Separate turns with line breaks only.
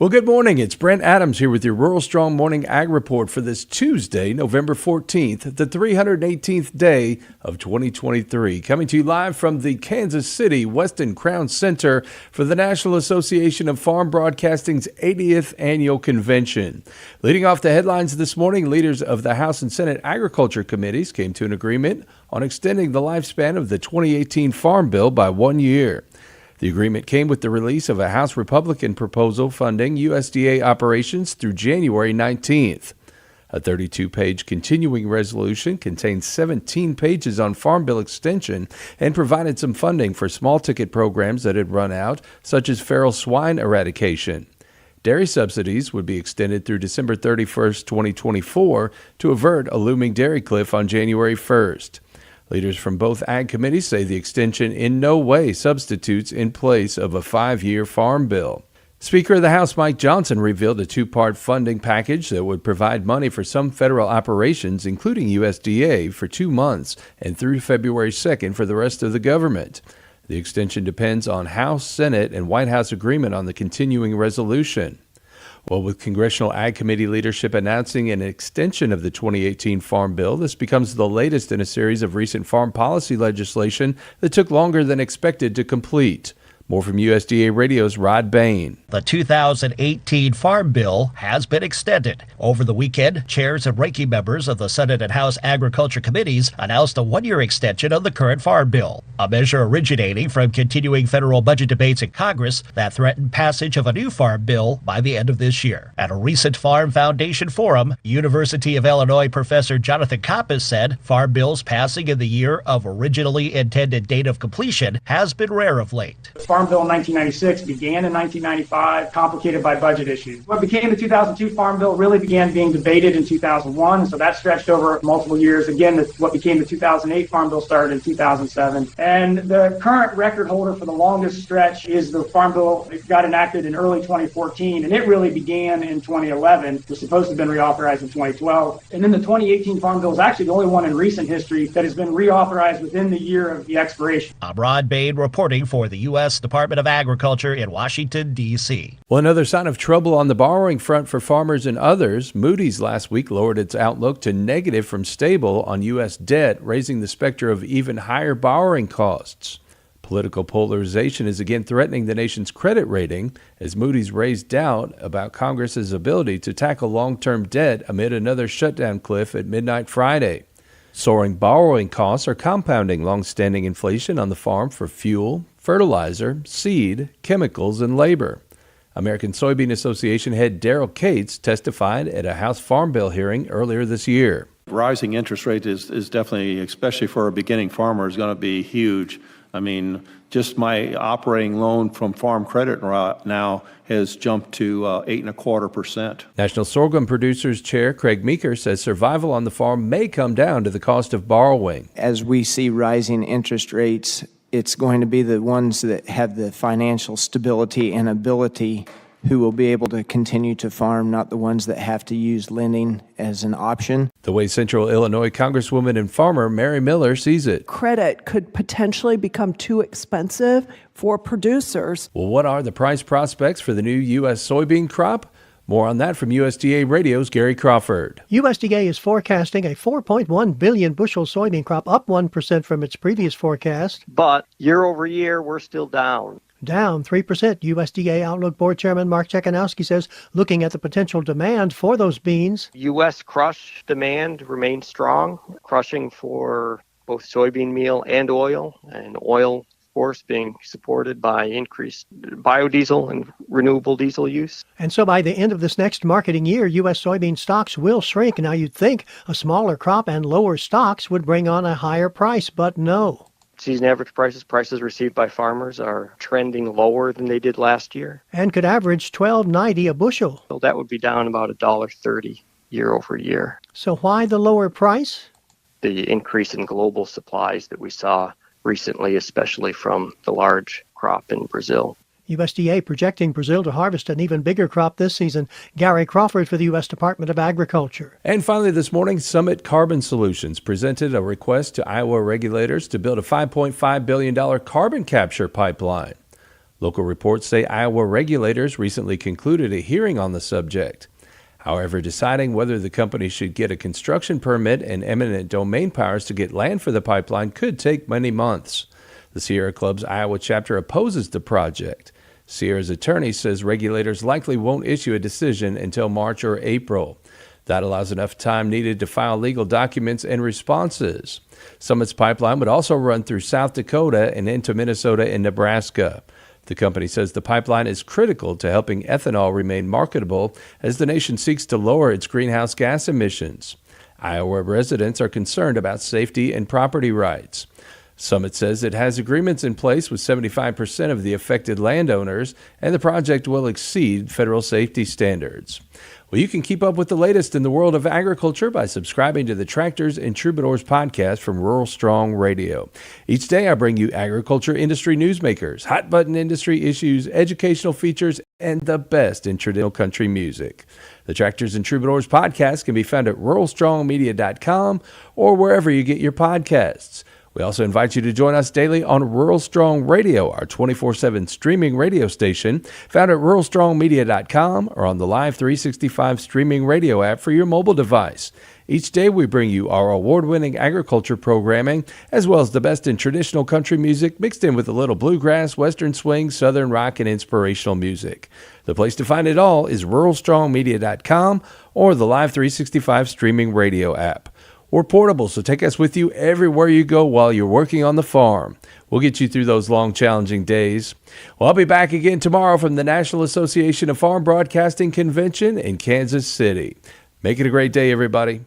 Well, good morning. It's Brent Adams here with your Rural Strong Morning Ag Report for this Tuesday, November 14th, the 318th day of 2023. Coming to you live from the Kansas City Weston Crown Center for the National Association of Farm Broadcasting's 80th Annual Convention. Leading off the headlines this morning, leaders of the House and Senate Agriculture Committees came to an agreement on extending the lifespan of the 2018 Farm Bill by 1 year. The agreement came with the release of a House Republican proposal funding USDA operations through January 19th. A 32-page continuing resolution contains 17 pages on Farm Bill extension and provided some funding for small-ticket programs that had run out, such as feral swine eradication. Dairy subsidies would be extended through December 31st, 2024 to avert a looming dairy cliff on January 1st. Leaders from both ag committees say the extension in no way substitutes in place of a 5-year farm bill. Speaker of the House Mike Johnson revealed a two-part funding package that would provide money for some federal operations, including USDA, for 2 months and through February 2nd for the rest of the government. The extension depends on House, Senate, and White House agreement on the continuing resolution. Well, with Congressional Ag Committee leadership announcing an extension of the 2018 Farm Bill, this becomes the latest in a series of recent farm policy legislation that took longer than expected to complete. More from USDA Radio's Rod Bain.
The 2018 Farm Bill has been extended. Over the weekend, chairs and ranking members of the Senate and House Agriculture Committees announced a 1-year extension of the current Farm Bill, a measure originating from continuing federal budget debates in Congress that threatened passage of a new Farm Bill by the end of this year. At a recent Farm Foundation forum, University of Illinois professor Jonathan Koppas said Farm Bills passing in the year of originally intended date of completion has been rare of late.
Farm Bill in 1996 began in 1995, complicated by budget issues. What became the 2002 Farm Bill really began being debated in 2001, so that stretched over multiple years. Again, what became the 2008 Farm Bill started in 2007. And the current record holder for the longest stretch is the Farm Bill that got enacted in early 2014, and it really began in 2011. It was supposed to have been reauthorized in 2012. And then the 2018 Farm Bill is actually the only one in recent history that has been reauthorized within the year of the expiration.
I'm Rod Bain reporting for the U.S. Department of Agriculture in Washington, D.C.
Well, another sign of trouble on the borrowing front for farmers and others. Moody's last week lowered its outlook to negative from stable on U.S. debt, raising the specter of even higher borrowing costs. Political polarization is again threatening the nation's credit rating as Moody's raised doubt about Congress's ability to tackle long-term debt amid another shutdown cliff at midnight Friday. Soaring borrowing costs are compounding long-standing inflation on the farm for fuel, fertilizer, seed, chemicals, and labor. American Soybean Association head Daryl Cates testified at a House Farm Bill hearing earlier this year.
Rising interest rate is definitely, especially for a beginning farmer, is going to be huge. I mean, just my operating loan from Farm Credit now has jumped to 8.25%.
National Sorghum Producers Chair Craig Meeker says survival on the farm may come down to the cost of borrowing.
As we see rising interest rates, it's going to be the ones that have the financial stability and ability who will be able to continue to farm, not the ones that have to use lending as an option.
The way Central Illinois Congresswoman and farmer Mary Miller sees it.
Credit could potentially become too expensive for producers.
Well, what are the price prospects for the new U.S. soybean crop? More on that from USDA Radio's Gary Crawford.
USDA is forecasting a 4.1 billion bushel soybean crop, up 1% from its previous forecast.
But year over year, we're still down.
Down 3%. USDA Outlook Board Chairman Mark Czekanowski says, looking at the potential demand for those beans,
U.S. crush demand remains strong, crushing for both soybean meal and oil of course, being supported by increased biodiesel and renewable diesel use.
And so by the end of this next marketing year, U.S. soybean stocks will shrink. Now, you'd think a smaller crop and lower stocks would bring on a higher price, but no.
Season average prices received by farmers are trending lower than they did last year.
And could average $12.90 a bushel.
So that would be down about $1.30 year over year.
So why the lower price?
The increase in global supplies that we saw recently, especially from the large crop in Brazil.
USDA projecting Brazil to harvest an even bigger crop this season. Gary Crawford for the U.S. Department of Agriculture.
And finally this morning, Summit Carbon Solutions presented a request to Iowa regulators to build a $5.5 billion carbon capture pipeline. Local reports say Iowa regulators recently concluded a hearing on the subject. However, deciding whether the company should get a construction permit and eminent domain powers to get land for the pipeline could take many months. The Sierra Club's Iowa chapter opposes the project. Sierra's attorney says regulators likely won't issue a decision until March or April. That allows enough time needed to file legal documents and responses. Summit's pipeline would also run through South Dakota and into Minnesota and Nebraska. The company says the pipeline is critical to helping ethanol remain marketable as the nation seeks to lower its greenhouse gas emissions. Iowa residents are concerned about safety and property rights. Summit says it has agreements in place with 75% of the affected landowners, and the project will exceed federal safety standards. Well, you can keep up with the latest in the world of agriculture by subscribing to the Tractors and Troubadours podcast from Rural Strong Radio. Each day I bring you agriculture industry newsmakers, hot-button industry issues, educational features, and the best in traditional country music. The Tractors and Troubadours podcast can be found at ruralstrongmedia.com or wherever you get your podcasts. We also invite you to join us daily on Rural Strong Radio, our 24/7 streaming radio station, found at ruralstrongmedia.com or on the Live 365 streaming radio app for your mobile device. Each day we bring you our award-winning agriculture programming, as well as the best in traditional country music mixed in with a little bluegrass, western swing, southern rock, and inspirational music. The place to find it all is ruralstrongmedia.com or the Live 365 streaming radio app. We're portable, so take us with you everywhere you go while you're working on the farm. We'll get you through those long, challenging days. Well, I'll be back again tomorrow from the National Association of Farm Broadcasting Convention in Kansas City. Make it a great day, everybody.